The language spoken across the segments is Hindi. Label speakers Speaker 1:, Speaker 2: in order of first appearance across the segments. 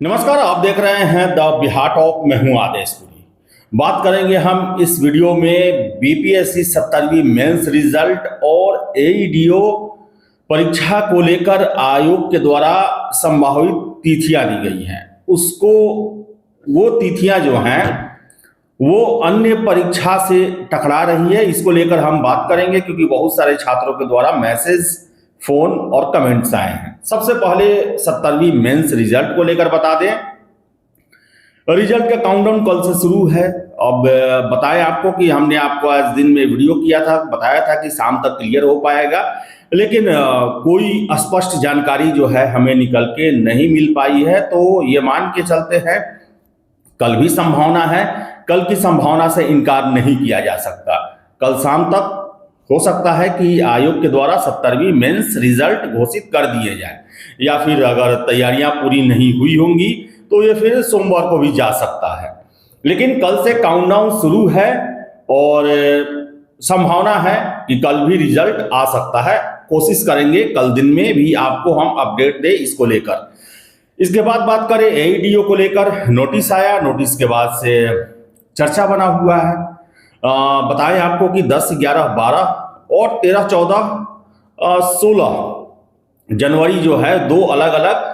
Speaker 1: नमस्कार, आप देख रहे हैं द बिहार टॉक। मैं हूं आदेशपुरी। बात करेंगे हम इस वीडियो में बीपीएससी 17वीं मेंस रिजल्ट और एईडीओ परीक्षा को लेकर आयोग के द्वारा संभावित तिथियां दी गई हैं। उसको वो तिथियां जो हैं वो अन्य परीक्षा से टकरा रही है। इसको लेकर हम बात करेंगे क्योंकि बहुत सारे छात्रों के द्वारा मैसेज, फोन और कमेंट्स आए हैं। सबसे पहले 17वीं मेंस रिजल्ट को लेकर बता दें, रिजल्ट का काउंटडाउन कल से शुरू है। अब बताया आपको कि हमने आपको आज दिन में वीडियो किया था, बताया था कि शाम तक क्लियर हो पाएगा, लेकिन कोई स्पष्ट जानकारी जो है हमें निकल के नहीं मिल पाई है। तो ये मान के चलते हैं कल भी संभावना है, कल की संभावना से इनकार नहीं किया जा सकता। कल शाम तक हो सकता है कि आयोग के द्वारा 17वीं मेंस रिजल्ट घोषित कर दिए जाए, या फिर अगर तैयारियां पूरी नहीं हुई होंगी तो ये फिर सोमवार को भी जा सकता है। लेकिन कल से काउंटडाउन शुरू है और संभावना है कि कल भी रिजल्ट आ सकता है। कोशिश करेंगे कल दिन में भी आपको हम अपडेट दें इसको लेकर। इसके बाद बात करें एईडीओ को लेकर, नोटिस आया। नोटिस के बाद से चर्चा बना हुआ है। बताएं आपको कि 10, 11, 12 और 13, 14, 16 जनवरी जो है दो अलग अलग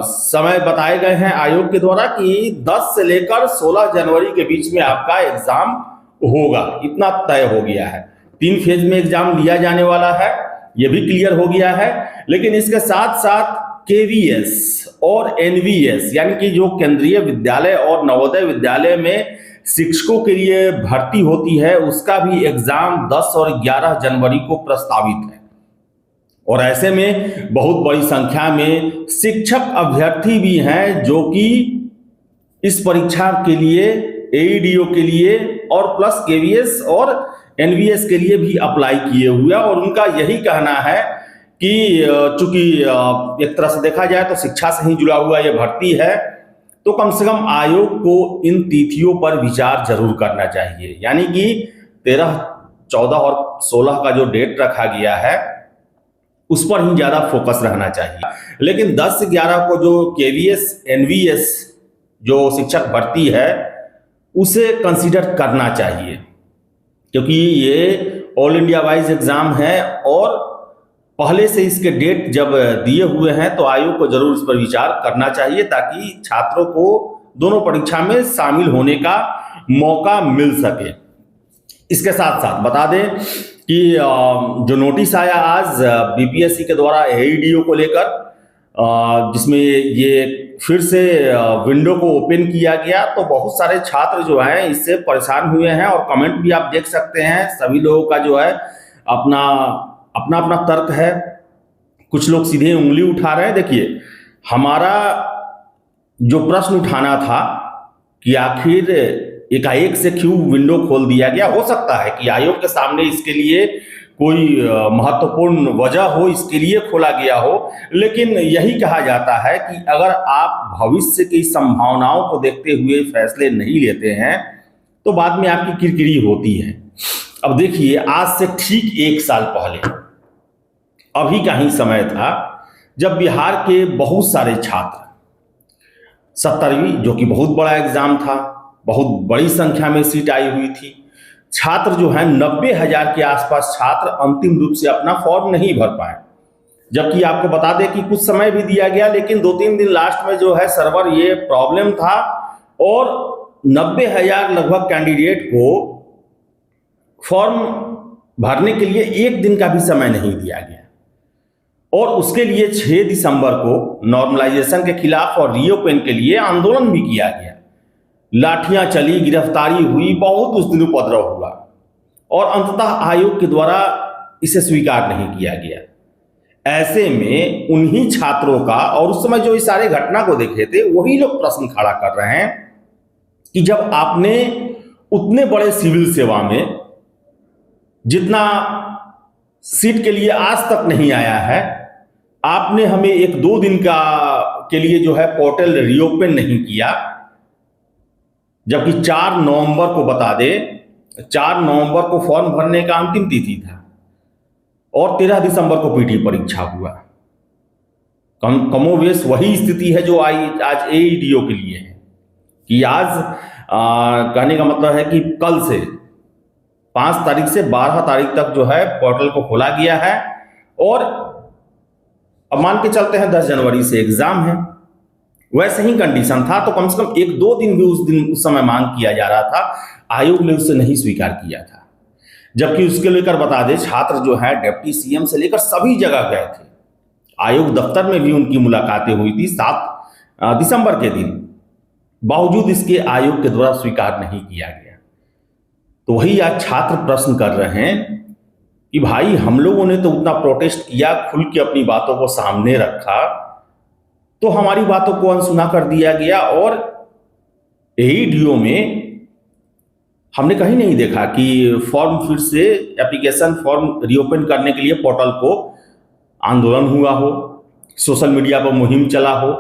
Speaker 1: समय बताए गए हैं आयोग के द्वारा कि 10 से लेकर 16 जनवरी के बीच में आपका एग्जाम होगा। इतना तय हो गया है। 3 फेज में एग्जाम लिया जाने वाला है, यह भी क्लियर हो गया है। लेकिन इसके साथ साथ केवीएस और एनवीएस यानी कि जो केंद्रीय विद्यालय और नवोदय विद्यालय में शिक्षकों के लिए भर्ती होती है, उसका भी एग्जाम 10 और 11 जनवरी को प्रस्तावित है। और ऐसे में बहुत बड़ी संख्या में शिक्षक अभ्यर्थी भी हैं जो कि इस परीक्षा के लिए, एईडीओ के लिए और प्लस केवीएस और एनवीएस के लिए भी अप्लाई किए हुए, और उनका यही कहना है कि चूंकि एक तरह से देखा जाए तो शिक्षा से ही जुड़ा हुआ यह भर्ती है, तो कम से कम आयोग को इन तिथियों पर विचार जरूर करना चाहिए। यानी कि 13, 14 और 16 का जो डेट रखा गया है उस पर ही ज्यादा फोकस रहना चाहिए। लेकिन 10, 11 को जो केवीएस, एनवीएस जो शिक्षक भर्ती है उसे कंसीडर करना चाहिए, क्योंकि ये ऑल इंडिया वाइज एग्जाम है और पहले से इसके डेट जब दिए हुए हैं तो आयोग को जरूर इस पर विचार करना चाहिए ताकि छात्रों को दोनों परीक्षा में शामिल होने का मौका मिल सके। इसके साथ साथ बता दें कि जो नोटिस आया आज बीपीएससी के द्वारा एईडीओ को लेकर, जिसमें ये फिर से विंडो को ओपन किया गया, तो बहुत सारे छात्र जो हैं इससे परेशान हुए हैं और कमेंट भी आप देख सकते हैं। सभी लोगों का जो है अपना अपना तर्क है। कुछ लोग सीधे उंगली उठा रहे हैं। देखिए, हमारा जो प्रश्न उठाना था कि आखिर एकाएक से क्यों विंडो खोल दिया गया, हो सकता है कि आयोग के सामने इसके लिए कोई महत्वपूर्ण वजह हो, इसके लिए खोला गया हो। लेकिन यही कहा जाता है कि अगर आप भविष्य की संभावनाओं को देखते हुए फैसले नहीं लेते हैं तो बाद में आपकी किरकिरी होती है। अब देखिए, आज से ठीक 1 साल पहले अभी का ही समय था जब बिहार के बहुत सारे छात्र 17वीं, जो कि बहुत बड़ा एग्जाम था, बहुत बड़ी संख्या में सीट आई हुई थी, छात्र जो है 90,000 के आसपास छात्र अंतिम रूप से अपना फॉर्म नहीं भर पाए। जबकि आपको बता दें कि कुछ समय भी दिया गया, लेकिन 2-3 दिन लास्ट में जो है सर्वर ये प्रॉब्लम था और 90,000 लगभग कैंडिडेट को फॉर्म भरने के लिए 1 दिन का भी समय नहीं दिया गया। और उसके लिए 6 दिसंबर को नॉर्मलाइजेशन के खिलाफ और रीओपन के लिए आंदोलन भी किया गया। लाठियां चली, गिरफ्तारी हुई, बहुत उस दिन उपद्रव हुआ और अंततः आयोग के द्वारा इसे स्वीकार नहीं किया गया। ऐसे में उन्हीं छात्रों का, और उस समय जो इस सारे घटना को देखे थे वही लोग प्रश्न खड़ा कर रहे हैं कि जब आपने उतने बड़े सिविल सेवा में जितना सीट के लिए आज तक नहीं आया है, आपने हमें 1-2 दिन के लिए जो है पोर्टल रीओपन नहीं किया। जबकि 4 नवंबर को बता दें, 4 नवंबर को फॉर्म भरने का अंतिम तिथि था और 13 दिसंबर को पीटी परीक्षा हुआ। कमोवेश वही स्थिति है जो आज एईडीओ के लिए है कि आज कहने का मतलब है कि कल से 5 तारीख से 12 तारीख तक जो है पोर्टल को खोला गया है, और अब मान के चलते हैं 10 जनवरी से एग्जाम है। वैसे ही कंडीशन था तो कम से कम 1-2 दिन भी उस समय मांग किया जा रहा था, आयोग ने उससे नहीं स्वीकार किया था। जबकि उसके लेकर बता दें, छात्र जो है डिप्टी सीएम से लेकर सभी जगह गए थे, आयोग दफ्तर में भी उनकी मुलाकातें हुई थी 7 दिसंबर के दिन, बावजूद इसके आयोग के द्वारा स्वीकार नहीं किया गया। तो वही आज छात्र प्रश्न कर रहे हैं कि भाई हम लोगों ने तो उतना प्रोटेस्ट किया, खुल के अपनी बातों को सामने रखा, तो हमारी बातों को अनसुना कर दिया गया, और एईडीओ में हमने कहीं नहीं देखा कि फॉर्म फिर से एप्लीकेशन फॉर्म रीओपन करने के लिए पोर्टल को आंदोलन हुआ हो, सोशल मीडिया पर मुहिम चला हो,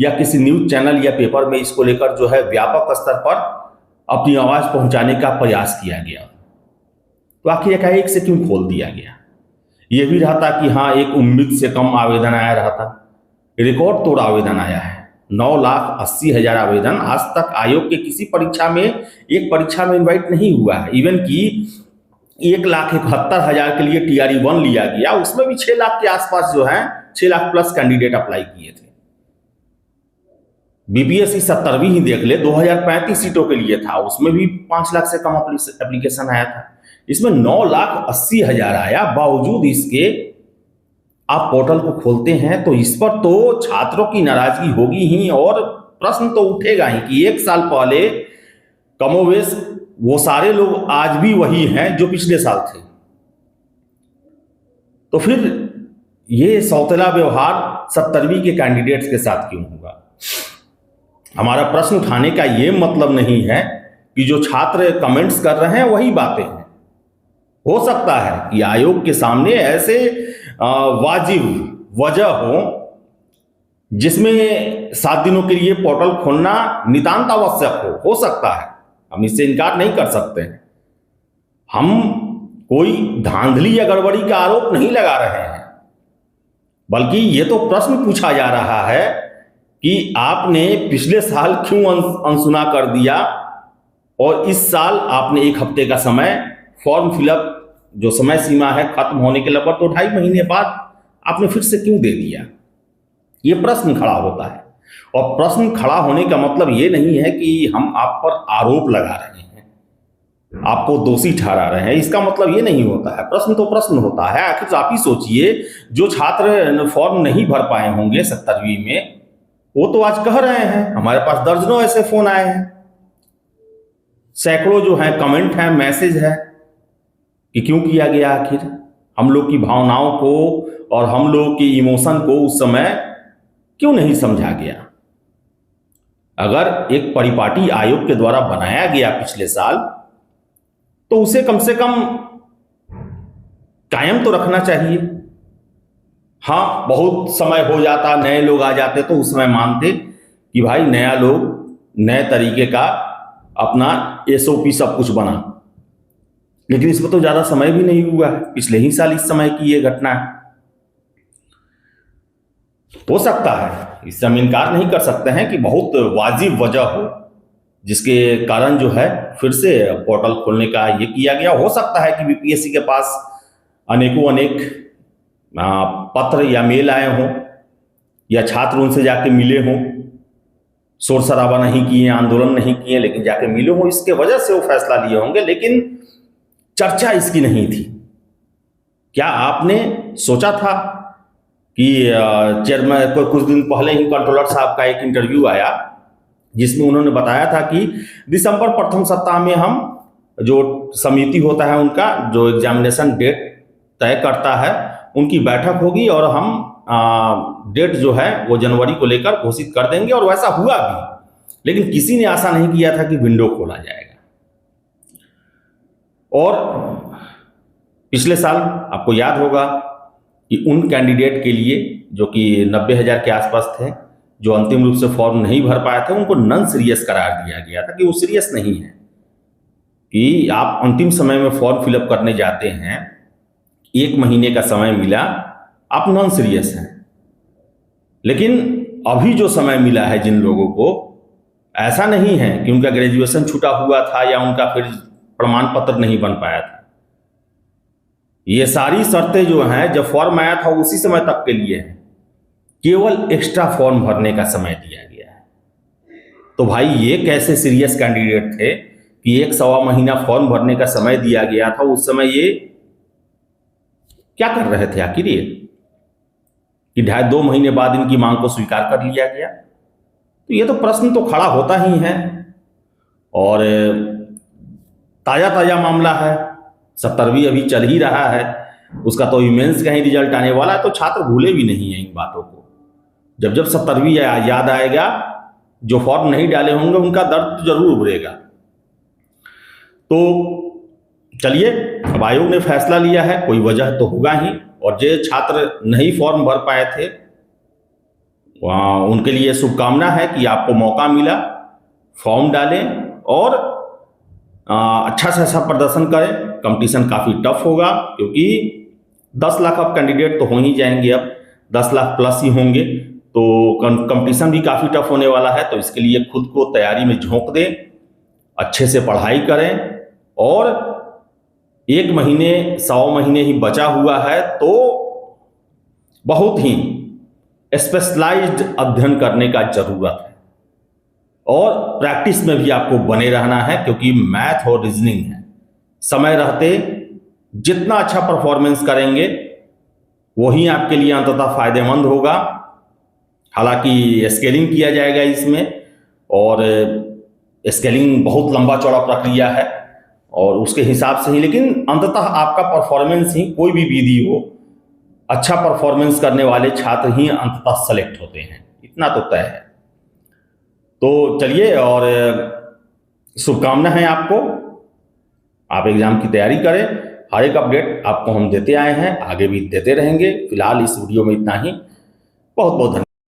Speaker 1: या किसी न्यूज चैनल या पेपर में इसको लेकर जो है व्यापक स्तर पर अपनी आवाज पहुंचाने का प्रयास किया गया। तो आखिर एकाएक से क्यों खोल दिया गया? यह भी रहा था कि हाँ, एक उम्मीद से कम आवेदन आया रहा था, रिकॉर्ड तोड़ आवेदन आया है। 9,80,000 आवेदन। आज तक आयोग के किसी परीक्षा में, एक परीक्षा में इनवाइट नहीं हुआ है। इवन कि 1,71,000 के लिए TRE 1 लिया गया, उसमें भी 6 लाख के आसपास जो है 6 लाख प्लस कैंडिडेट अप्लाई किए थे। बीपीएससी 70वीं ही देख ले, 2035 सीटों के लिए था, उसमें भी 5 लाख से कम एप्लीकेशन आया था। इसमें 9,80,000 आया, बावजूद इसके आप पोर्टल को खोलते हैं तो इस पर तो छात्रों की नाराजगी होगी ही, और प्रश्न तो उठेगा ही कि 1 साल पहले कमोवेश वो सारे लोग आज भी वही हैं जो पिछले साल थे। तो फिर ये सौतेला व्यवहार 70वीं के कैंडिडेट्स के साथ क्यों होगा? हमारा प्रश्न उठाने का ये मतलब नहीं है कि जो छात्र कमेंट्स कर रहे हैं वही बातें हैं। हो सकता है कि आयोग के सामने ऐसे वाजिब वजह हो जिसमें 7 दिनों के लिए पोर्टल खोलना नितांत आवश्यक हो सकता है, हम इससे इनकार नहीं कर सकते हैं। हम कोई धांधली या गड़बड़ी का आरोप नहीं लगा रहे हैं, बल्कि ये तो प्रश्न पूछा जा रहा है कि आपने पिछले साल क्यों अनसुना कर दिया, और इस साल आपने 1 हफ्ते का समय, फॉर्म फिलअप जो समय सीमा है खत्म होने के लगभग तो 2.5 महीने बाद आपने फिर से क्यों दे दिया? ये प्रश्न खड़ा होता है। और प्रश्न खड़ा होने का मतलब ये नहीं है कि हम आप पर आरोप लगा रहे हैं, आपको दोषी ठहरा रहे हैं, इसका मतलब ये नहीं होता है। प्रश्न तो प्रश्न होता है। आखिर आप ही सोचिए, जो छात्र फॉर्म नहीं भर पाए होंगे 70वीं में, वो तो आज कह रहे हैं, हमारे पास दर्जनों ऐसे फोन आए हैं, सैकड़ों जो हैं कमेंट हैं, मैसेज है कि क्यों किया गया। आखिर हम लोग की भावनाओं को और हम लोग की इमोशन को उस समय क्यों नहीं समझा गया? अगर एक परिपाटी आयोग के द्वारा बनाया गया पिछले साल, तो उसे कम से कम कायम तो रखना चाहिए। हाँ, बहुत समय हो जाता, नए लोग आ जाते तो उस समय मानते कि भाई नया लोग, नए तरीके का अपना SOP सब कुछ बना, लेकिन इस पर तो ज्यादा समय भी नहीं हुआ है। पिछले ही साल इस समय की ये घटना है। हो सकता है, इससे हम इनकार नहीं कर सकते हैं कि बहुत वाजिब वजह हो जिसके कारण जो है फिर से पोर्टल खोलने का ये किया गया। हो सकता है कि बीपीएससी के पास अनेक पत्र या मेल आए हों, या छात्र उनसे जाके मिले हों, शोर शराबा नहीं किए, आंदोलन नहीं किए, लेकिन जाके मिले हों, इसके वजह से वो फैसला लिए होंगे, लेकिन चर्चा इसकी नहीं थी। क्या आपने सोचा था कि चेयरमैन को कुछ दिन पहले ही कंट्रोलर साहब का एक इंटरव्यू आया जिसमें उन्होंने बताया था कि दिसंबर प्रथम सप्ताह में हम, जो समिति होता है उनका जो एग्जामिनेशन डेट तय करता है, उनकी बैठक होगी और हम डेट जो है वो जनवरी को लेकर घोषित कर देंगे। और वैसा हुआ भी, लेकिन किसी ने आशा नहीं किया था कि विंडो खोला जाएगा। और पिछले साल आपको याद होगा कि उन कैंडिडेट के लिए जो कि 90,000 के आसपास थे, जो अंतिम रूप से फॉर्म नहीं भर पाए थे, उनको नॉन सीरियस करार दिया गया था कि वो सीरियस नहीं है, कि आप अंतिम समय में फॉर्म फिलअप करने जाते हैं, 1 महीने का समय मिला, आप नॉन सीरियस हैं। लेकिन अभी जो समय मिला है जिन लोगों को, ऐसा नहीं है कि उनका ग्रेजुएशन छूटा हुआ था या उनका फिर प्रमाण पत्र नहीं बन पाया था। ये सारी शर्तें जो हैं, जब फॉर्म आया था उसी समय तक के लिए है, केवल एक्स्ट्रा फॉर्म भरने का समय दिया गया है। तो भाई ये कैसे सीरियस कैंडिडेट थे कि 1-1.25 महीना फॉर्म भरने का समय दिया गया था, उस समय ये क्या कर रहे थे आखिर ये, कि 2.5 महीने बाद इनकी मांग को स्वीकार कर लिया गया? तो ये तो प्रश्न तो खड़ा होता ही है। और ताजा ताजा मामला है, 70वीं अभी चल ही रहा है, उसका तो मेंस का ही रिजल्ट आने वाला है, तो छात्र भूले भी नहीं है इन बातों को। जब जब 70वीं याद आएगा, जो फॉर्म नहीं डाले होंगे उनका दर्द जरूर उभरेगा। तो चलिए, अब आयोग ने फैसला लिया है, कोई वजह तो होगा ही, और जो छात्र नहीं फॉर्म भर पाए थे उनके लिए शुभकामना है कि आपको मौका मिला, फॉर्म डालें और अच्छा से अच्छा प्रदर्शन करें। कंपटीशन काफ़ी टफ होगा, क्योंकि 10 लाख अब कैंडिडेट तो हो ही जाएंगे, अब 10 लाख प्लस ही होंगे, तो कंपटीशन भी काफ़ी टफ होने वाला है। तो इसके लिए खुद को तैयारी में झोंक दें, अच्छे से पढ़ाई करें, और 1 महीने 100 महीने ही बचा हुआ है, तो बहुत ही स्पेशलाइज्ड अध्ययन करने का जरूरत है, और प्रैक्टिस में भी आपको बने रहना है, क्योंकि मैथ और रीजनिंग है। समय रहते जितना अच्छा परफॉर्मेंस करेंगे वही आपके लिए अंततः फायदेमंद होगा। हालांकि स्केलिंग किया जाएगा इसमें, और स्केलिंग बहुत लंबा चौड़ा प्रक्रिया है, और उसके हिसाब से ही, लेकिन अंततः आपका परफॉर्मेंस ही, कोई भी विधि हो, अच्छा परफॉर्मेंस करने वाले छात्र ही अंततः सेलेक्ट होते हैं, इतना तो तय है। तो चलिए, और शुभकामना है आपको, आप एग्जाम की तैयारी करें। हर एक अपडेट आपको हम देते आए हैं, आगे भी देते रहेंगे। फिलहाल इस वीडियो में इतना ही। बहुत बहुत धन्यवाद।